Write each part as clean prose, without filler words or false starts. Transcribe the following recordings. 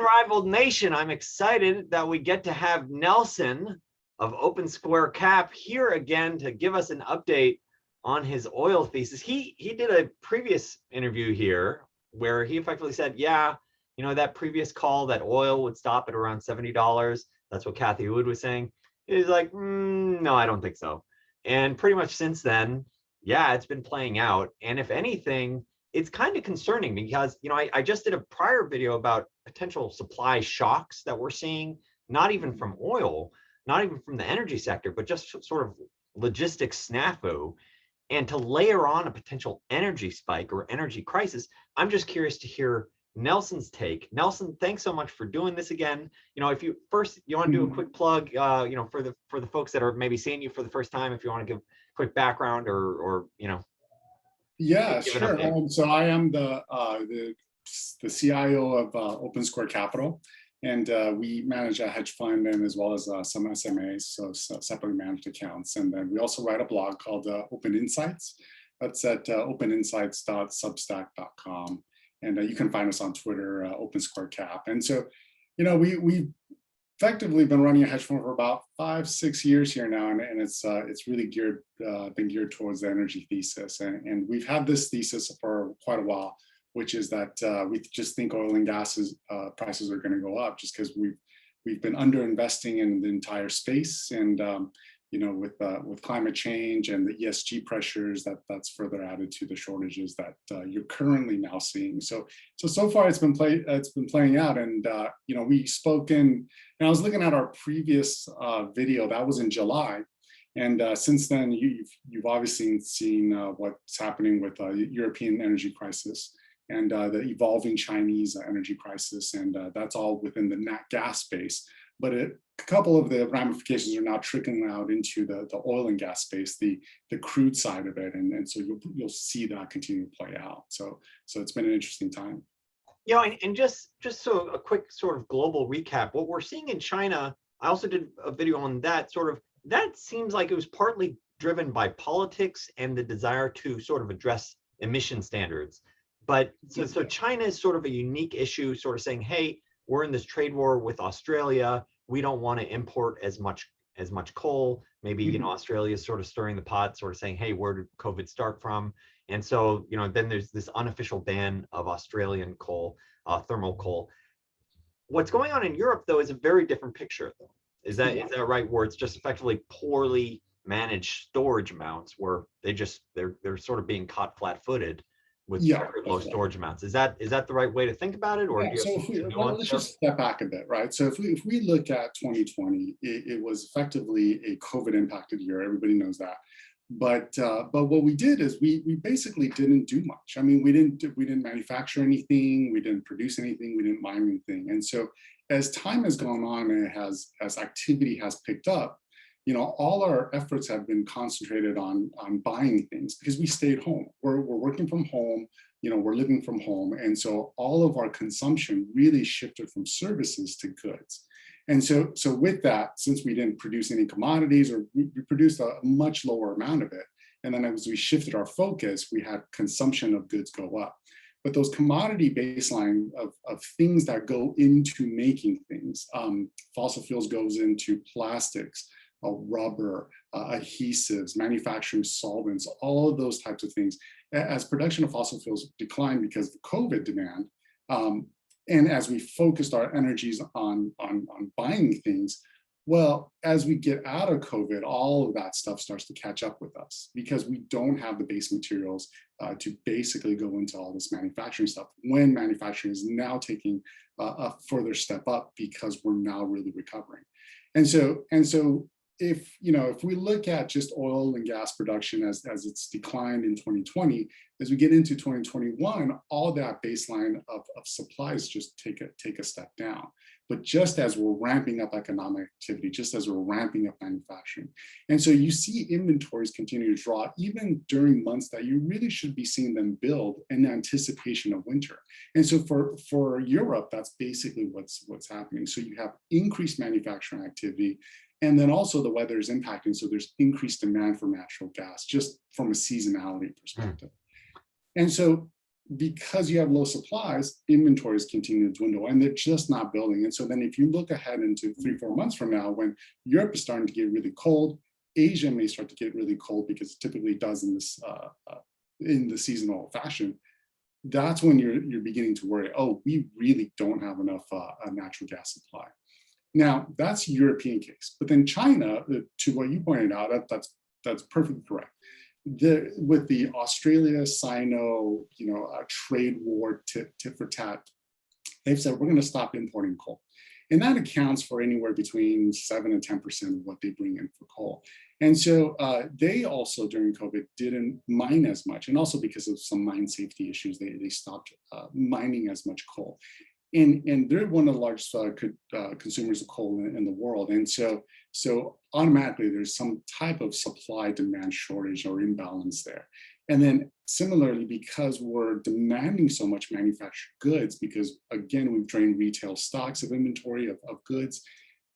Unrivaled Nation, I'm excited that we get to have Nelson of OpenSquare Cap here again to give us an update on his oil thesis. He did a previous interview here where he effectively said, yeah, you know, that previous call that oil would stop at around $70. That's what Kathy Wood was saying. He's like, no, I don't think so. And pretty much since then, yeah, it's been playing out. And if anything, it's kind of concerning because, you know, I just did a prior video about potential supply shocks that we're seeing, not even from oil, not even from the energy sector, but just sort of logistics snafu. And to layer on a potential energy spike or energy crisis, I'm just curious to hear Nelson's take. Nelson, thanks so much for doing this again. You know, if you first, you want to do a quick plug, you know, for the folks that are maybe seeing you for the first time, if you want to give quick background or you know. Yeah, sure. So I am the CIO of OpenSquare Capital, and we manage a hedge fund and as well as some SMAs, so separately managed accounts. And then we also write a blog called Open Insights. That's at openinsights.substack.com. And you can find us on Twitter, OpenSquare Cap. And so, you know, we've effectively been running a hedge fund for about 5-6 years here now, and it's really been geared towards the energy thesis. And we've had this thesis for quite a while, which is that we just think oil and gas prices are going to go up just because we've been underinvesting in the entire space, and you know, with climate change and the ESG pressures, that's further added to the shortages that you're currently now seeing. So far it's been playing out, and you know, we spoke in, and I was looking at our previous video that was in July, and since then you've obviously seen what's happening with the European energy crisis and the evolving Chinese energy crisis, and that's all within the nat gas space. But a couple of the ramifications are now trickling out into the oil and gas space, the crude side of it, and so you'll see that continue to play out. So it's been an interesting time. You know, and just so a quick sort of global recap, what we're seeing in China, I also did a video on that. That seems like it was partly driven by politics and the desire to sort of address emission standards. But so China is sort of a unique issue, sort of saying, hey, we're in this trade war with Australia. We don't want to import as much coal. Maybe, you know, Australia is sort of stirring the pot, sort of saying, hey, where did COVID start from? And so, you know, then there's this unofficial ban of Australian coal, thermal coal. What's going on in Europe, though, is a very different picture, though. Is that right? Where it's just effectively poorly managed storage amounts, where they're sort of being caught flat-footed with low storage amounts. Is that the right way to think about it, or let's just step back a bit, right? So if we look at 2020, it was effectively a COVID impacted year. Everybody knows that. But what we did is we basically didn't do much. I mean, we didn't manufacture anything, we didn't produce anything, we didn't mine anything. And so as time has gone on and as activity has picked up, you know, all our efforts have been concentrated on buying things because we stayed home. We're working from home, you know, we're living from home. And so all of our consumption really shifted from services to goods. And so with that, since we didn't produce any commodities, or we produced a much lower amount of it, and then as we shifted our focus, we had consumption of goods go up. But those commodity baseline of things that go into making things, fossil fuels goes into plastics, rubber, adhesives, manufacturing solvents, all of those types of things. As production of fossil fuels declined because of COVID demand, and as we focused our energies on buying things, well, as we get out of COVID, all of that stuff starts to catch up with us because we don't have the base materials to basically go into all this manufacturing stuff, when manufacturing is now taking a further step up because we're now really recovering. And so if we look at just oil and gas production as it's declined in 2020, as we get into 2021, all that baseline of supplies just take a step down. But just as we're ramping up economic activity, just as we're ramping up manufacturing. And so you see inventories continue to draw even during months that you really should be seeing them build in anticipation of winter. And so for Europe, that's basically what's happening. So you have increased manufacturing activity, and then also the weather is impacting. So there's increased demand for natural gas just from a seasonality perspective. And so because you have low supplies, inventories continue to dwindle and they're just not building. And so then if you look ahead into 3-4 months from now, when Europe is starting to get really cold, Asia may start to get really cold because it typically does in the seasonal fashion. That's when you're beginning to worry, oh, we really don't have enough natural gas supply. Now, that's European case. But then China, to what you pointed out, that's perfectly correct. With the Australia Sino, trade war tit for tat, they've said we're going to stop importing coal, and that accounts for anywhere between 7 and 10% of what they bring in for coal. And so they also during COVID didn't mine as much, and also because of some mine safety issues, they stopped mining as much coal. And they're one of the largest consumers of coal in the world. And so automatically there's some type of supply demand shortage or imbalance there. And then similarly, because we're demanding so much manufactured goods, because again, we've drained retail stocks of inventory of goods,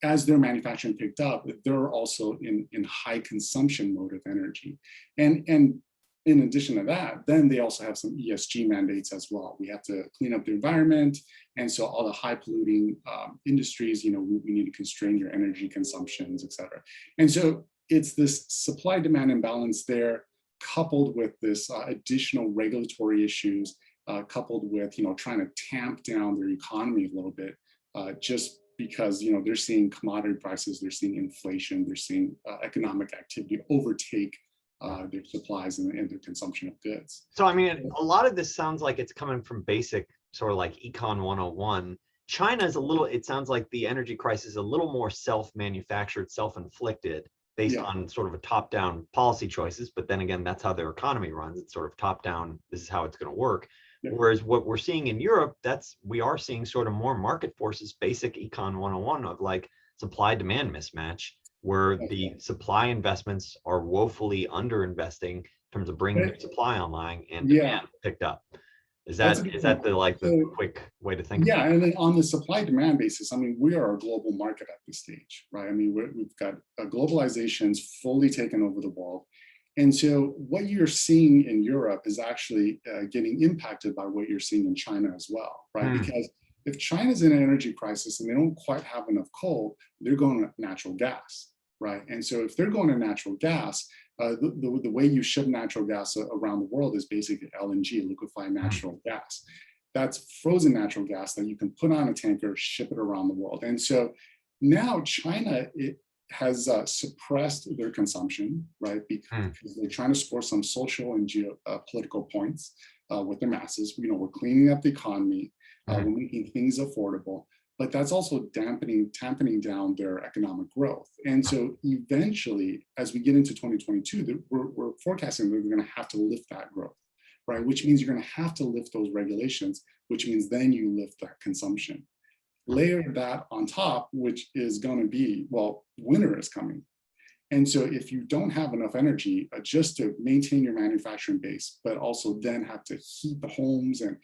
as their manufacturing picked up, they're also in high consumption mode of energy. And in addition to that, then they also have some ESG mandates as well. We have to clean up the environment. And so all the high polluting industries, we need to constrain your energy consumptions, et cetera. And so it's this supply demand imbalance there, coupled with this additional regulatory issues, coupled with, trying to tamp down their economy a little bit, just because, they're seeing commodity prices, they're seeing inflation, they're seeing economic activity overtake their supplies and their consumption of goods. So, I mean, a lot of this sounds like it's coming from basic sort of like Econ 101. China's it sounds like the energy crisis is a little more self-manufactured, self-inflicted based on sort of a top-down policy choices. But then again, that's how their economy runs. It's sort of top-down, this is how it's going to work. Yeah. Whereas what we're seeing in Europe, we are seeing sort of more market forces, basic Econ 101 of like supply-demand mismatch, where the supply investments are woefully underinvesting in terms of bringing new supply online and demand picked up. Is that the quick way to think about it? And then on the supply demand basis, I mean, we are a global market at this stage, right? I mean, we've got globalization's fully taken over the world. And so what you're seeing in Europe is actually getting impacted by what you're seeing in China as well, right? Because if China's in an energy crisis and they don't quite have enough coal, they're going to natural gas, right? And so if they're going to natural gas, the way you ship natural gas around the world is basically LNG, liquefied natural gas. That's frozen natural gas that you can put on a tanker, ship it around the world. And so now China has suppressed their consumption, right? Because they're trying to score some social and geopolitical points with their masses. We're cleaning up the economy, we're making things affordable, but that's also tamping down their economic growth. And so eventually, as we get into 2022, we're forecasting that we're going to have to lift that growth, right? Which means you're going to have to lift those regulations, which means then you lift that consumption. Layer that on top, which is going to be, well, winter is coming. And so if you don't have enough energy just to maintain your manufacturing base, but also then have to heat the homes and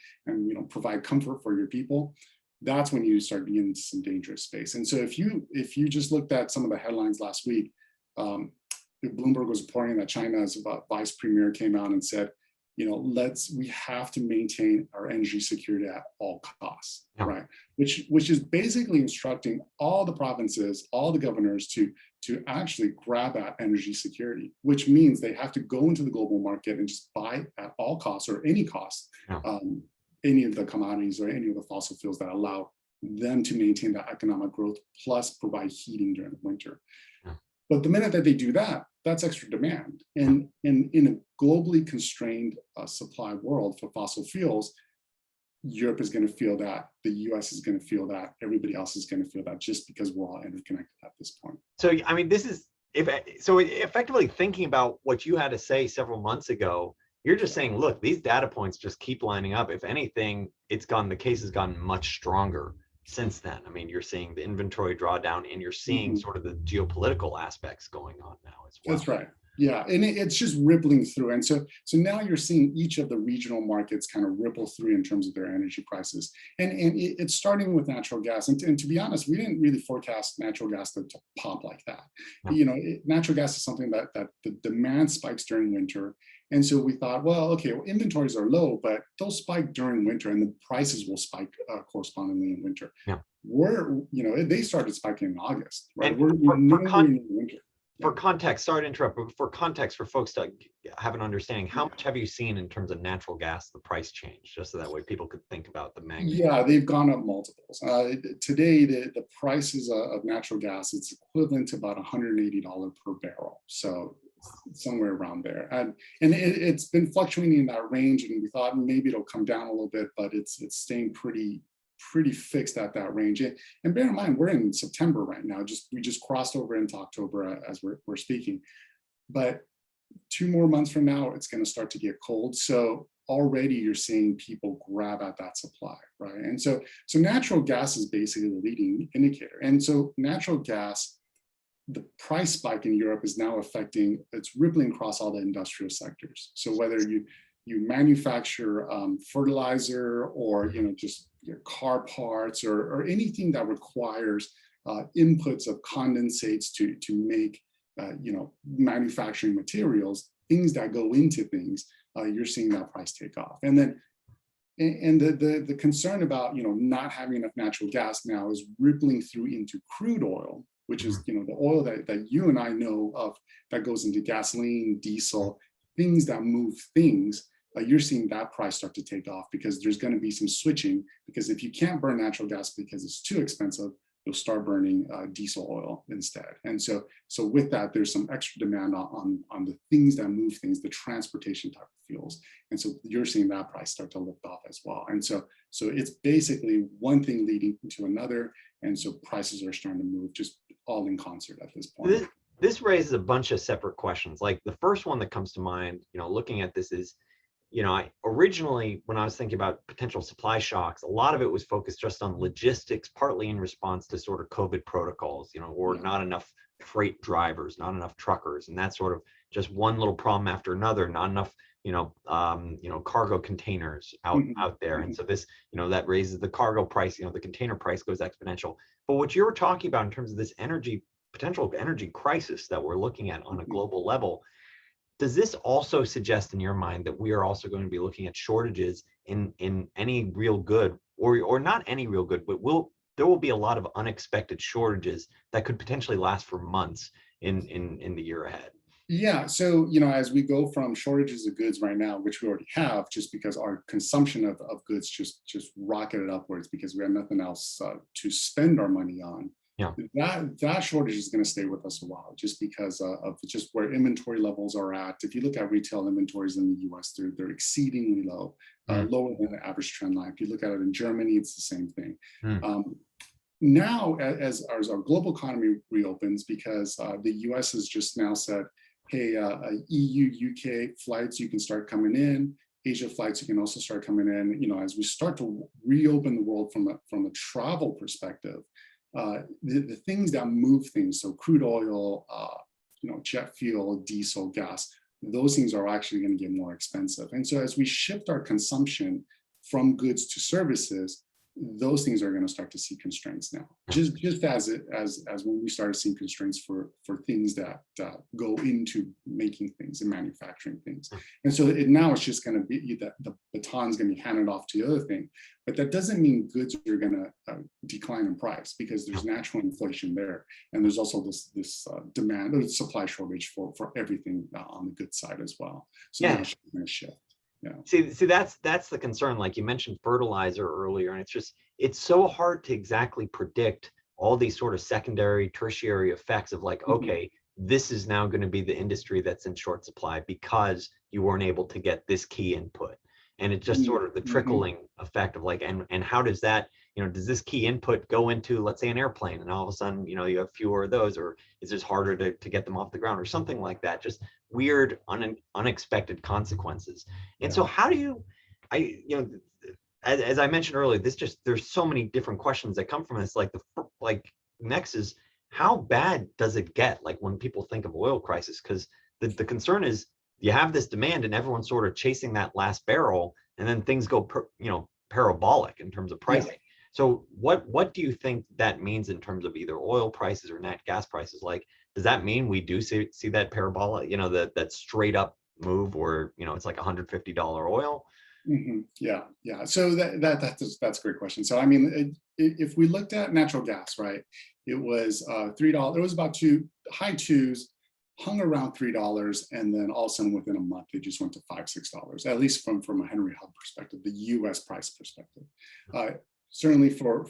provide comfort for your people, that's when you start getting into some dangerous space. And so if you just looked at some of the headlines last week, Bloomberg was reporting that China's vice premier came out and said, we have to maintain our energy security at all costs, right? Which is basically instructing all the provinces, all the governors to actually grab at energy security, which means they have to go into the global market and just buy at all costs or any cost, any of the commodities or any of the fossil fuels that allow them to maintain that economic growth, plus provide heating during the winter. But the minute that they do that, that's extra demand. And in a globally constrained supply world for fossil fuels, Europe is going to feel that, the US is going to feel that, everybody else is going to feel that, just because we're all interconnected at this point. So, I mean, effectively thinking about what you had to say several months ago, you're just saying, look, these data points just keep lining up. If anything, the case has gotten much stronger since then. I mean, you're seeing the inventory drawdown, and you're seeing sort of the geopolitical aspects going on now as well. That's right. Yeah, and it's just rippling through. And so now you're seeing each of the regional markets kind of ripple through in terms of their energy prices. And it's starting with natural gas. And to be honest, we didn't really forecast natural gas to pop like that. No. Natural gas is something that the demand spikes during winter, And so we thought, well, okay, well, inventories are low, but they'll spike during winter and the prices will spike correspondingly in winter. Yeah. They started spiking in August, right? And We're nowhere near winter. For context, sorry to interrupt, but for context, for folks to have an understanding, how much have you seen in terms of natural gas, the price change, just so that way people could think about the magnitude? Yeah, they've gone up multiples. Today, the prices of natural gas, it's equivalent to about $180 per barrel. So somewhere around there. It's been fluctuating in that range, and we thought maybe it'll come down a little bit, but it's staying pretty fixed at that range. And bear in mind, we're in September right now. We just crossed over into October as we're speaking. But 2 more months from now, it's going to start to get cold. So already you're seeing people grab at that supply, right? And so natural gas is basically the leading indicator. And so natural gas, the price spike in Europe is now it's rippling across all the industrial sectors. So whether you manufacture fertilizer or just your car parts or anything that requires inputs of condensates to make manufacturing materials, things that go into things, you're seeing that price take off. And then the concern about not having enough natural gas now is rippling through into crude oil, which is the oil that you and I know of that goes into gasoline, diesel, things that move things. You're seeing that price start to take off because there's going to be some switching, because if you can't burn natural gas because it's too expensive, you'll start burning diesel oil instead. And so with that, there's some extra demand on the things that move things, the transportation type of fuels. And so you're seeing that price start to lift off as well. And so it's basically one thing leading to another. And so prices are starting to move just all in concert at this point. This raises a bunch of separate questions. Like the first one that comes to mind, looking at this is, I originally, when I was thinking about potential supply shocks, a lot of it was focused just on logistics, partly in response to sort of COVID protocols, or not enough freight drivers, not enough truckers, and that sort of just one little problem after another, not enough, cargo containers out there. And so this, that raises the cargo price, the container price goes exponential. But what you were talking about in terms of this potential energy crisis that we're looking at on a global level, does this also suggest in your mind that we are also going to be looking at shortages in any real good, or not any real good, but there will be a lot of unexpected shortages that could potentially last for months in the year ahead? Yeah, so as we go from shortages of goods right now, which we already have, just because our consumption of goods just rocketed upwards because we have nothing else to spend our money on. Yeah, that shortage is going to stay with us a while, just because of just where inventory levels are at. If you look at retail inventories in the U.S., they're exceedingly low, lower than the average trend line. If you look at it in Germany, it's the same thing. Now, as our global economy reopens, because the U.S. has just now said, hey, EU, UK flights, you can start coming in. Asia flights, you can also start coming in. As we start to reopen the world from a travel perspective, the things that move things, so crude oil, jet fuel, diesel, gas, those things are actually going to get more expensive. And so as we shift our consumption from goods to services, those things are going to start to see constraints now, just as when we started seeing constraints for things that go into making things and manufacturing things. And so now it's just going to be that the baton's going to be handed off to the other thing. But that doesn't mean goods are going to decline in price, because there's natural inflation there, and there's also this demand or supply shortage for everything on the goods side as well. So now it's going to shift. Yeah. See, that's the concern. Like you mentioned fertilizer earlier, and it's so hard to exactly predict all these sort of secondary, tertiary effects of like, okay, this is now going to be the industry that's in short supply because you weren't able to get this key input. And it's just sort of the trickling effect of like, and how does that, does this key input go into, let's say, an airplane, and all of a sudden, you have fewer of those, or is it harder to get them off the ground or something like that? Just weird, unexpected consequences. And so how do you, as I mentioned earlier, there's so many different questions that come from this. Like next is, how bad does it get? Like when people think of oil crisis, because the concern is you have this demand and everyone's sort of chasing that last barrel, and then things go parabolic in terms of pricing. Yeah. So what do you think that means in terms of either oil prices or nat gas prices? Like, does that mean we do see that parabola, that straight up move where, it's like $150 oil? Yeah, yeah. So that's a great question. So I mean, if we looked at natural gas, right, it was $3. It was about high twos, hung around $3, and then all of a sudden within a month it just went to $5, $6. At least from a Henry Hub perspective, the U.S. price perspective. Certainly for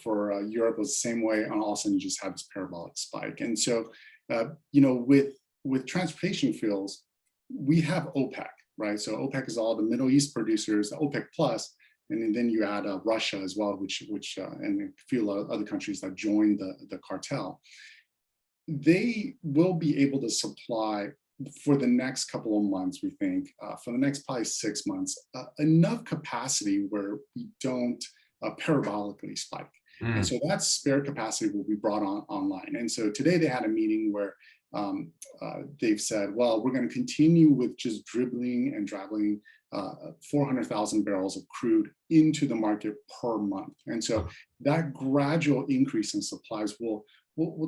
Europe was the same way, and all of a sudden you just had this parabolic spike. And so with transportation fuels, we have OPEC. Right, so OPEC is all the Middle East producers, OPEC plus, and then you add Russia as well, which and a few other countries that joined the cartel. They will be able to supply for the next couple of months, we think, for the next probably 6 months, enough capacity where we don't parabolically spike. And so that spare capacity will be brought online. And so today they had a meeting where they've said, well, we're going to continue with just dribbling and drabbling 400,000 barrels of crude into the market per month. And so that gradual increase in supplies will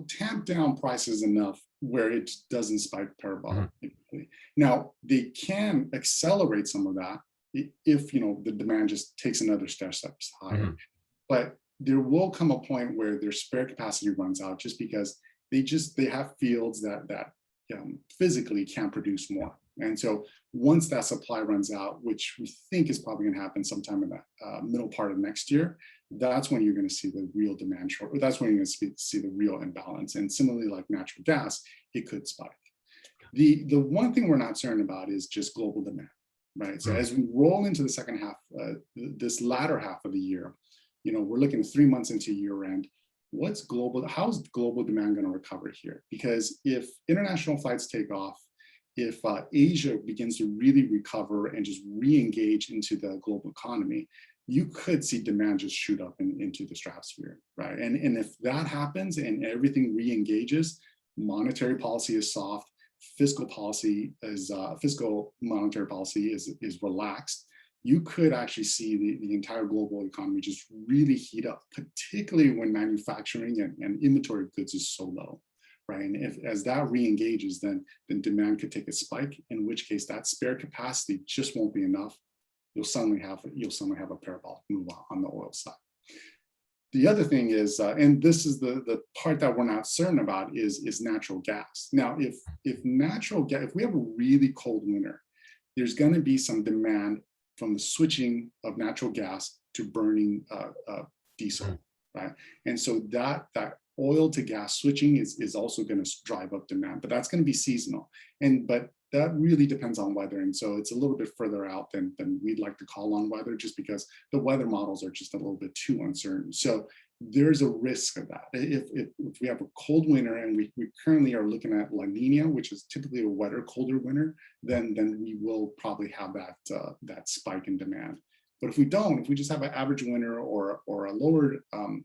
tamp down prices enough where it doesn't spike parabolically. Now, they can accelerate some of that if the demand just takes another steps higher. But there will come a point where their spare capacity runs out just because they have fields that physically can't produce more. And so once that supply runs out, which we think is probably going to happen sometime in the middle part of next year, that's when you're going to see the real demand short. That's when you're going to see the real imbalance. And similarly, like natural gas, it could spike. The one thing we're not certain about is just global demand, right? So as we roll into the second half, this latter half of the year, we're looking at 3 months into year end. How's global demand going to recover here? Because if international flights take off, if Asia begins to really recover and just re-engage into the global economy, you could see demand just shoot up into the stratosphere, right? And if that happens and everything re-engages, monetary policy is soft, fiscal monetary policy is relaxed, you could actually see the entire global economy just really heat up, particularly when manufacturing and inventory of goods is so low, right? And as that re-engages, then demand could take a spike, in which case that spare capacity just won't be enough. You'll suddenly have a parabolic move on the oil side. The other thing is, and this is the part that we're not certain about, is natural gas. Now, if we have a really cold winter, there's going to be some demand from the switching of natural gas to burning diesel, right? And so that oil to gas switching is also going to drive up demand, but that's going to be seasonal. But that really depends on weather. And so it's a little bit further out than we'd like to call on weather, just because the weather models are just a little bit too uncertain. So there's a risk of that. If we have a cold winter, and we currently are looking at La Nina, which is typically a wetter, colder winter, then we will probably have that spike in demand. But if we don't, if we just have an average winter or a lower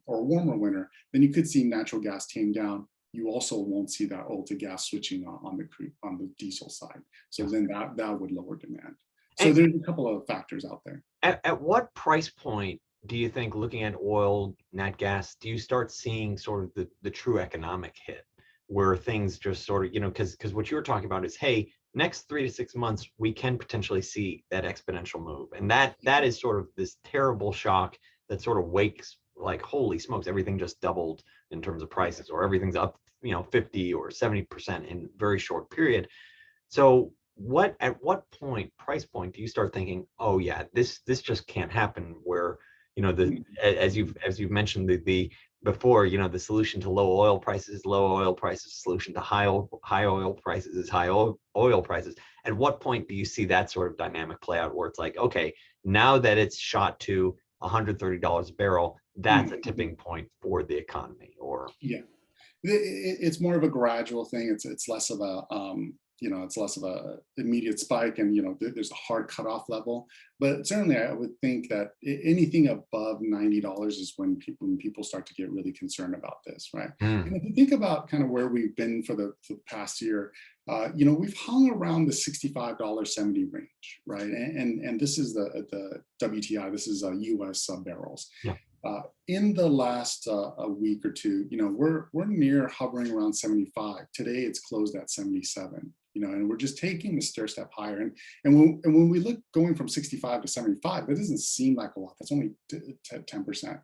or a warmer winter, then you could see natural gas tame down. You also won't see that oil to gas switching on the diesel side. So then that would lower demand. So there's a couple of factors out there. At what price point do you think, looking at oil, nat gas, do you start seeing sort of the true economic hit, where things just sort of, because what you're talking about is, hey, next 3 to 6 months, we can potentially see that exponential move. And that is sort of this terrible shock that sort of wakes, like, holy smokes, everything just doubled in terms of prices, or everything's up, 50 or 70% in a very short period. So at what price point do you start thinking, oh yeah, this just can't happen, where, as you've mentioned before, the solution to low oil prices, solution to high oil prices is high oil prices. At what point do you see that sort of dynamic play out, where it's like, okay, now that it's shot to $130 a barrel, that's a tipping point for the economy? Or it's more of a gradual thing. It's less of a it's less of a immediate spike, and there's a hard cutoff level. But certainly, I would think that anything above $90 is when people start to get really concerned about this, right? And if you think about kind of where we've been for the past year, we've hung around the $65.70 range, right? And this is the WTI. This is U.S. barrels. Yeah. In the last a week or two, we're near hovering around 75. Today, it's closed at 77. and we're just taking the stair step higher. And when we look going from 65 to 75, that doesn't seem like a lot. That's only 10%,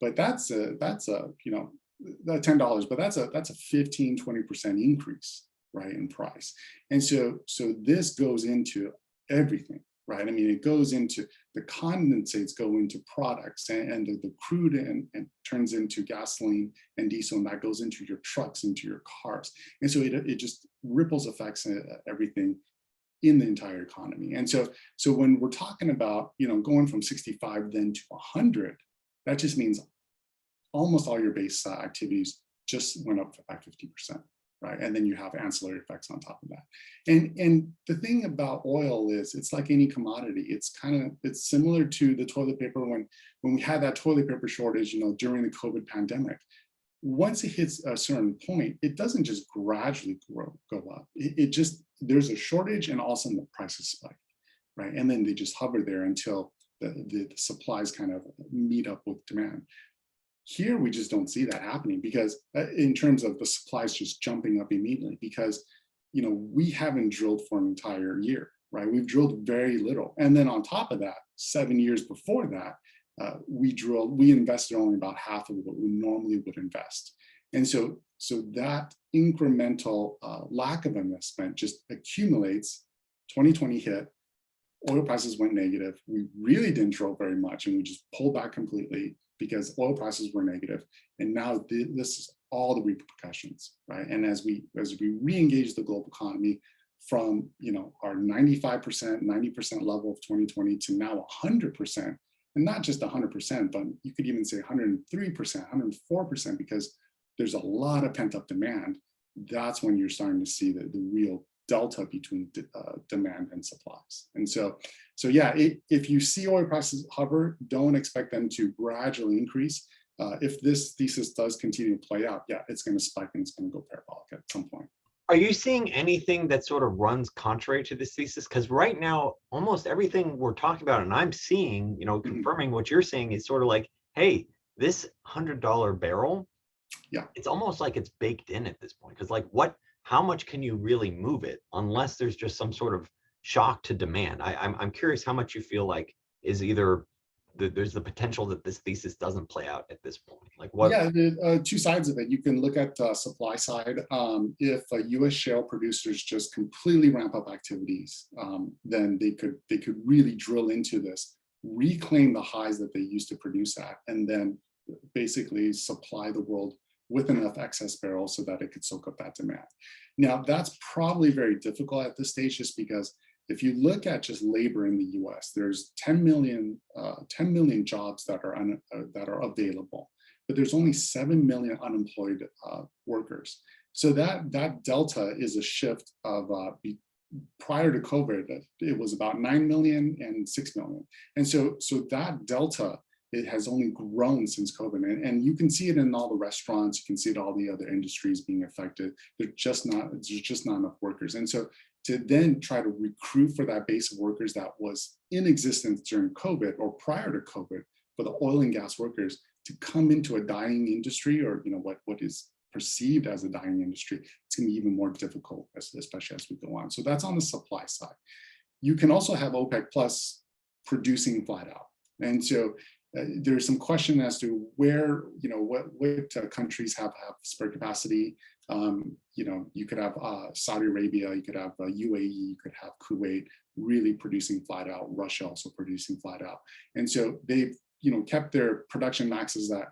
but that's a $10, but that's a 15-20% increase, right, in price. And so this goes into everything, right? I mean, it goes into the condensates, go into products, and the crude and turns into gasoline and diesel, and that goes into your trucks, into your cars. And so it just ripples effects everything in the entire economy. And so when we're talking about, going from 65 then to 100, that just means almost all your base activities just went up by 50%. Right, and then you have ancillary effects on top of that. And the thing about oil is, it's like any commodity. It's similar to the toilet paper when we had that toilet paper shortage, during the COVID pandemic. Once it hits a certain point, it doesn't just gradually go up. It just, there's a shortage, and all of a sudden the prices spike, right? And then they just hover there until the supplies kind of meet up with demand. Here, we just don't see that happening, because in terms of the supplies just jumping up immediately, because, we haven't drilled for an entire year, right? We've drilled very little. And then on top of that, 7 years before that, we invested only about half of what we normally would invest. And so that incremental lack of investment just accumulates. 2020 hit, oil prices went negative. We really didn't drill very much, and we just pulled back completely, because oil prices were negative. And now this is all the repercussions, right? And as we re-engage the global economy from, our 95%, 90% level of 2020 to now 100%, and not just 100%, but you could even say 103%, 104%, because there's a lot of pent up demand. That's when you're starting to see the real delta between demand and supplies. And so yeah, if you see oil prices hover, don't expect them to gradually increase. If this thesis does continue to play out, yeah, it's going to spike and it's going to go parabolic at some point. Are you seeing anything that sort of runs contrary to this thesis? Because right now, almost everything we're talking about, and I'm seeing, confirming what you're saying, is sort of like, hey, this $100 barrel, yeah, it's almost like it's baked in at this point. Because how much can you really move it unless there's just some sort of shock to demand? I'm curious how much you feel like is either there's the potential that this thesis doesn't play out at this point. Like what? Yeah, two sides of it. You can look at supply side. If U.S. shale producers just completely ramp up activities, then they could really drill into this, reclaim the highs that they used to produce at, and then basically supply the world with enough excess barrels so that it could soak up that demand. Now, that's probably very difficult at this stage, just because if you look at just labor in the U.S., there's 10 million jobs that are available, but there's only 7 million unemployed workers. So that delta is a shift of prior to COVID, it was about 9 million and 6 million, and so that delta, it has only grown since COVID. And you can see it in all the restaurants, you can see it in all the other industries being affected. There's just not enough workers. And so to then try to recruit for that base of workers that was in existence during COVID or prior to COVID, for the oil and gas workers to come into a dying industry, or what is perceived as a dying industry, it's going to be even more difficult, especially as we go on. So that's on the supply side. You can also have OPEC Plus producing flat out. And so there's some question as to where, what countries have spare capacity. You could have Saudi Arabia, you could have UAE, you could have Kuwait really producing flat out, Russia also producing flat out. And so they've, kept their production maxes at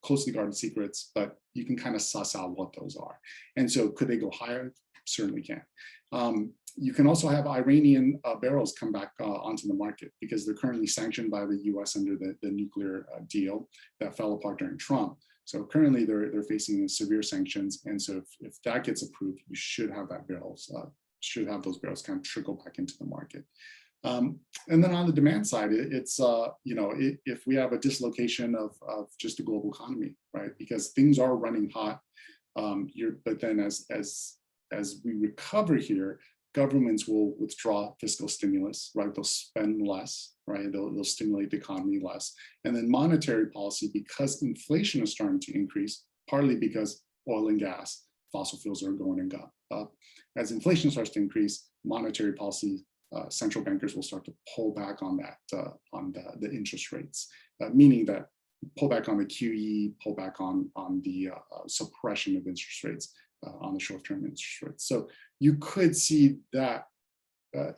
closely guarded secrets, but you can kind of suss out what those are. And so could they go higher? Certainly can. You can also have Iranian barrels come back onto the market, because they're currently sanctioned by the US under the nuclear deal that fell apart during Trump. So currently they're facing severe sanctions. And so if that gets approved, you should have those barrels kind of trickle back into the market. And then on the demand side, it's, if we have a dislocation of just the global economy, right? Because things are running hot, but then as we recover here, governments will withdraw fiscal stimulus, right? They'll spend less, right? They'll stimulate the economy less. And then monetary policy, because inflation is starting to increase, partly because oil and gas, fossil fuels are going as inflation starts to increase, monetary policy central bankers will start to pull back on that on the interest rates, meaning that pull back on the QE, pull back on the suppression of interest rates on the short-term interest rates. So you could see that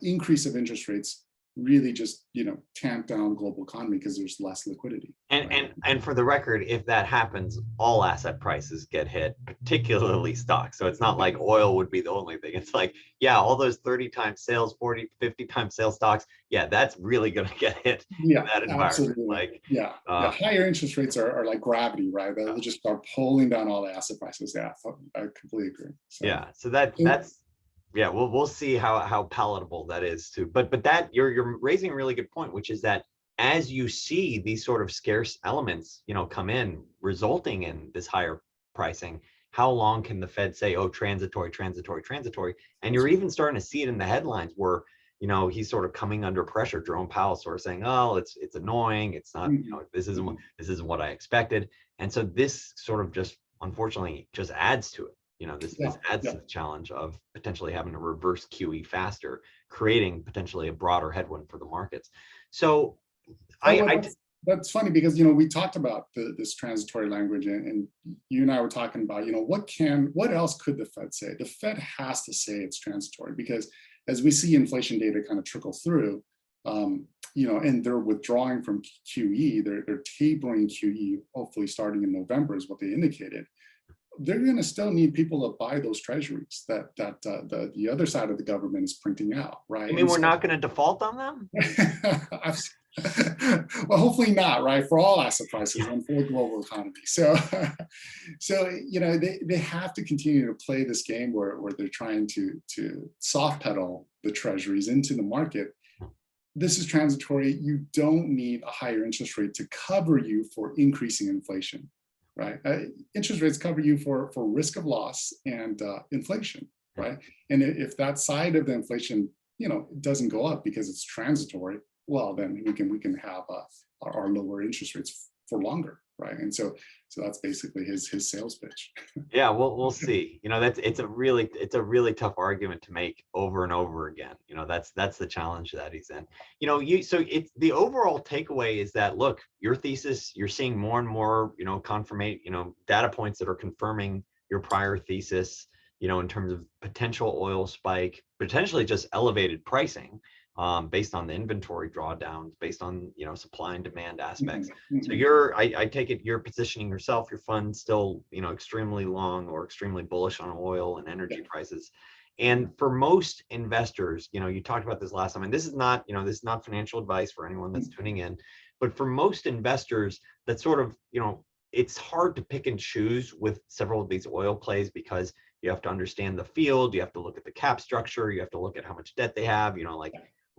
increase of interest rates really just tamp down the global economy because there's less liquidity. And for the record, if that happens, all asset prices get hit, particularly stocks. So it's not like oil would be the only thing. It's like, yeah, all those 30 times sales, 40, 50 times sales stocks, yeah, that's really going to get hit in that environment. Absolutely. Like, higher interest rates are like gravity, right? They'll just start pulling down all the asset prices. Yeah, I completely agree. So that's we'll see how palatable that is too. But that you're raising a really good point, which is that as you see these sort of scarce elements, come in, resulting in this higher pricing, how long can the Fed say, oh, transitory? And you're even starting to see it in the headlines where, he's sort of coming under pressure. Jerome Powell sort of saying, oh, it's annoying. It's not, this isn't what I expected. And so this sort of just, unfortunately, just adds to it. This adds to the challenge of potentially having to reverse QE faster, creating potentially a broader headwind for the markets. So that's funny because we talked about this transitory language, and you and I were talking about what else could the Fed say? The Fed has to say it's transitory because as we see inflation data kind of trickle through, and they're withdrawing from QE, they're tapering QE, hopefully starting in November is what they indicated. They're going to still need people to buy those treasuries that the other side of the government is printing out, right? I mean, we're not going to default on them? Well, hopefully not, right? For all asset prices and for the global economy. So they have to continue to play this game where they're trying to soft pedal the treasuries into the market. This is transitory. You don't need a higher interest rate to cover you for increasing inflation. Right, interest rates cover you for risk of loss and inflation, right? And if that side of the inflation, doesn't go up because it's transitory, well, then we can have our lower interest rates for longer, right? And so that's basically his sales pitch. Yeah, we'll see. It's a really tough argument to make over and over again. That's the challenge that he's in. So it's the overall takeaway is that, look, your thesis, you're seeing more and more, data points that are confirming your prior thesis, in terms of potential oil spike, potentially just elevated pricing. Based on the inventory drawdowns, based on supply and demand aspects. So I take it you're positioning yourself, your fund still extremely long or extremely bullish on oil and energy prices. And for most investors, you talked about this last time, and this is not financial advice for anyone that's tuning in, but for most investors, that sort of it's hard to pick and choose with several of these oil plays because you have to understand the field, you have to look at the cap structure, you have to look at how much debt they have,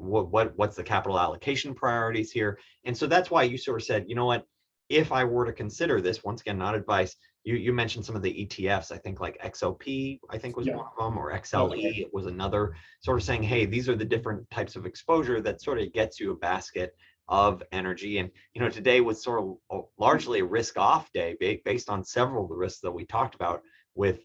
what's the capital allocation priorities here. And so that's why you sort of said, what, if I were to consider this, once again, not advice, you mentioned some of the ETFs, I think like XOP, I think was one of them, or XLE was another, sort of saying, hey, these are the different types of exposure that sort of gets you a basket of energy. And, today was sort of largely a risk off day based on several of the risks that we talked about with,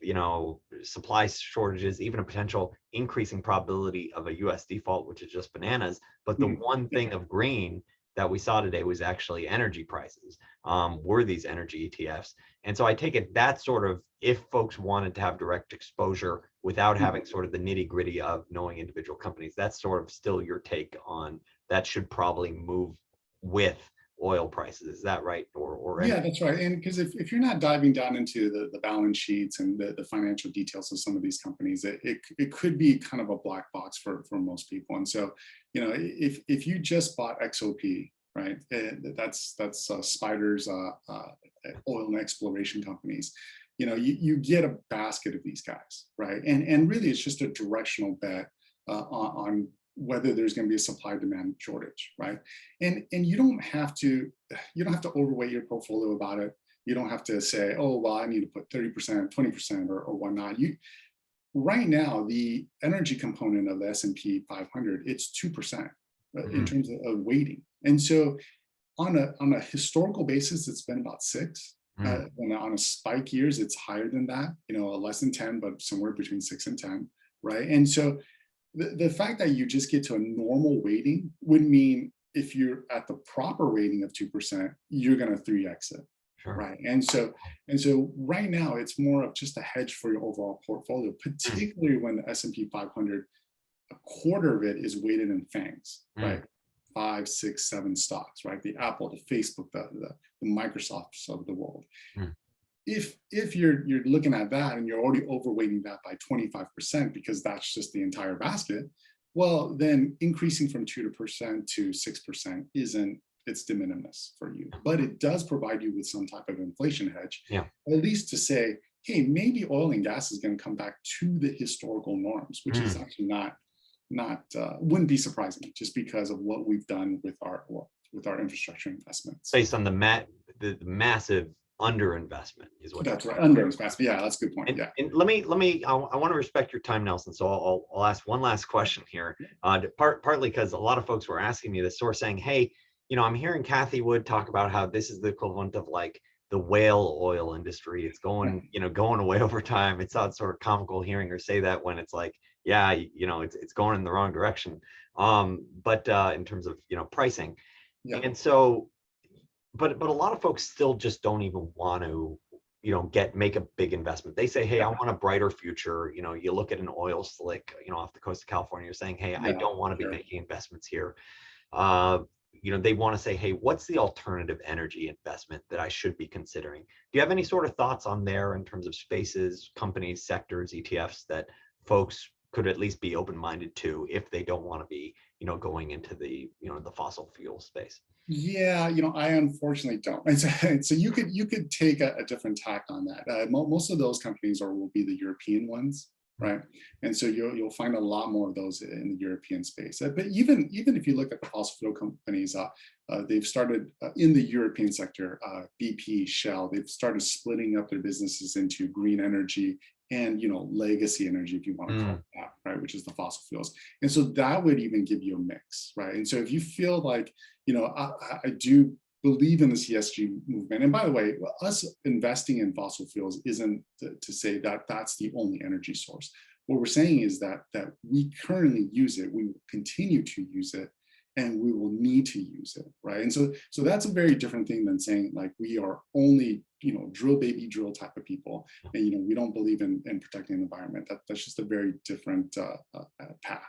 supply shortages, even a potential increasing probability of a US default, which is just bananas. But the one thing of green that we saw today was actually energy prices, were these energy ETFs. And so I take it that sort of, if folks wanted to have direct exposure without having sort of the nitty gritty of knowing individual companies, that's sort of still your take on that should probably move with oil prices. Is that right? Or yeah, that's right. And because if you're not diving down into the balance sheets and the financial details of some of these companies, it could be kind of a black box for most people. And so, if you just bought XOP, right, that's Spider's oil and exploration companies, you get a basket of these guys, right? And really it's just a directional bet on whether there's going to be a supply demand shortage, right? And you don't have to overweight your portfolio about it. You don't have to say, oh, well, I need to put 30%, 20% or whatnot. Right now, the energy component of the S&P 500, it's 2% in terms of weighting. And so on a historical basis, it's been about 6. When on a spike years, it's higher than that, less than 10, but somewhere between 6 and 10, right? And so the fact that you just get to a normal weighting would mean if you're at the proper rating of 2%, you're going to 3x it, Sure. right? And so right now it's more of just a hedge for your overall portfolio, particularly when the S&P 500, a quarter of it is weighted in FANGs, right? 5, 6, 7 stocks, right? The Apple, the Facebook, the Microsofts of the world. If you're looking at that and you're already overweighting that by 25% because that's just the entire basket, well, then increasing from 2% to 6% it's de minimis for you. But it does provide you with some type of inflation hedge, at least to say, hey, maybe oil and gas is going to come back to the historical norms, which is actually not wouldn't be surprising just because of what we've done with our infrastructure investments. Based on the massive underinvestment is what that's right. Underinvestment. Yeah, that's a good point. And let me. I want to respect your time, Nelson. So I'll ask one last question here. Partly because a lot of folks were asking me this, sort of saying, hey, I'm hearing Cathie Wood talk about how this is the equivalent of like the whale oil industry. It's going, going away over time. It sounds sort of comical hearing her say that when it's like, yeah, it's going in the wrong direction. But in terms of, pricing. And so, but a lot of folks still just don't even want to, make a big investment. They say, hey, I want a brighter future. You look at an oil slick, off the coast of California, you're saying, hey, I don't want to be making investments here. They want to say, hey, what's the alternative energy investment that I should be considering? Do you have any sort of thoughts on there in terms of spaces, companies, sectors, ETFs that folks could at least be open-minded to if they don't want to be, going into the, the fossil fuel space? Yeah, I unfortunately don't. And so you could take a different tack on that. Most of those companies will be the European ones, right? And so you'll find a lot more of those in the European space. But even if you look at the fossil fuel companies, they've started in the European sector, BP, Shell, they've started splitting up their businesses into green energy and legacy energy, if you want to call it that, right, which is the fossil fuels. And so that would even give you a mix, right? And so if you feel like, I do believe in this ESG movement, and by the way, us investing in fossil fuels isn't to say that that's the only energy source. What we're saying is that we currently use it, we will continue to use it, and we will need to use it, right? And so that's a very different thing than saying like we are only drill baby drill type of people, and we don't believe in protecting the environment. That's just a very different path.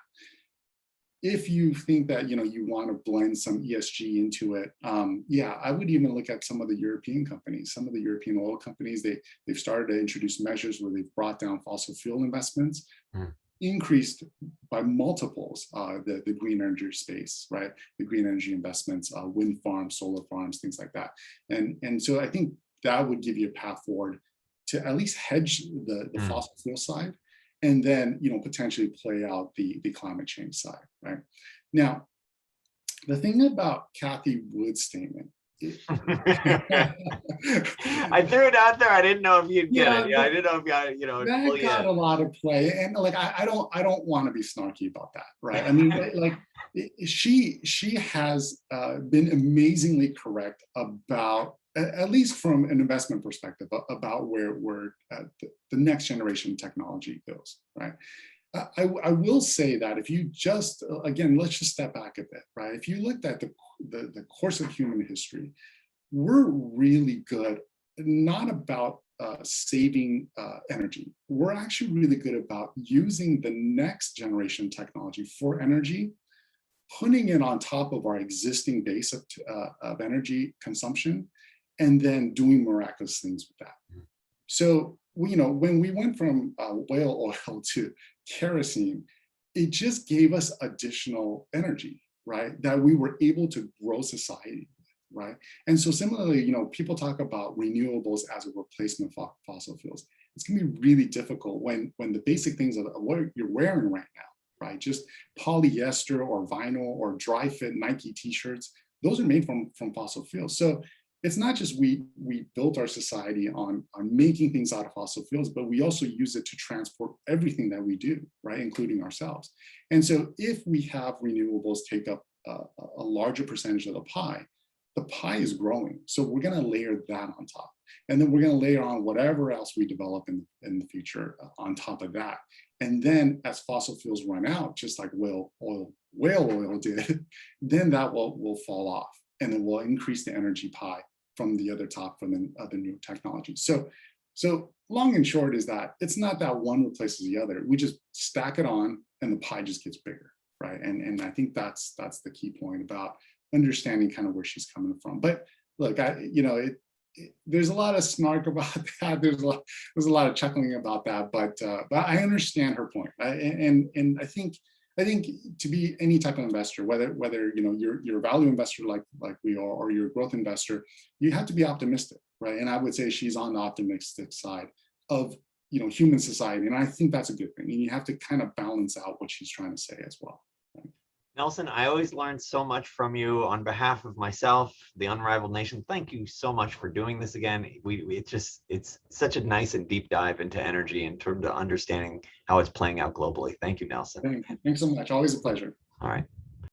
If you think that you want to blend some ESG into it, I would even look at some of the European companies, some of the European oil companies. They've started to introduce measures where they've brought down fossil fuel investments, increased by multiples the green energy space, right? The green energy investments, wind farms, solar farms, things like that. And so I think that would give you a path forward to at least hedge the fossil fuel side, and then potentially play out the climate change side, right? Now, the thing about Cathie Wood's statement. I threw it out there. I didn't know if you'd get it. Yeah, I didn't know if you that got a lot of play, and like I don't want to be snarky about that, right? I mean, like she has been amazingly correct about, at least from an investment perspective, about where the next generation technology goes, right? I will say that if you just, again, let's just step back a bit, right? If you looked at the course of human history, we're really good, not about saving energy. We're actually really good about using the next generation technology for energy, putting it on top of our existing base of energy consumption, and then doing miraculous things with that. So, when we went from whale oil to kerosene, it just gave us additional energy, right? That we were able to grow society, right? And so similarly, people talk about renewables as a replacement for fossil fuels. It's gonna be really difficult when the basic things of what you're wearing right now, right? Just polyester or vinyl or dry fit Nike t-shirts, those are made from fossil fuels. So it's not just we built our society on making things out of fossil fuels, but we also use it to transport everything that we do, right, including ourselves. And so if we have renewables take up a larger percentage of the pie, the pie is growing. So we're going to layer that on top. And then we're going to layer on whatever else we develop in the future on top of that. And then as fossil fuels run out, just like whale oil did, then that will fall off. And then we'll increase the energy pie from the other top from the other new technologies. So long and short is that it's not that one replaces the other. We just stack it on and the pie just gets bigger, right? And I think that's the key point about understanding kind of where she's coming from. But look, there's a lot of snark about that. There's a lot of chuckling about that, but I understand her point. And I think to be any type of investor, whether you're a value investor like we are, or you're a growth investor, you have to be optimistic, right? And I would say she's on the optimistic side of human society, and I think that's a good thing. And you have to kind of balance out what she's trying to say as well. Nelson, I always learn so much from you. On behalf of myself, the Unrivaled Nation, thank you so much for doing this again. It's such a nice and deep dive into energy in terms of understanding how it's playing out globally. Thank you, Nelson. Thanks so much. Always a pleasure. All right.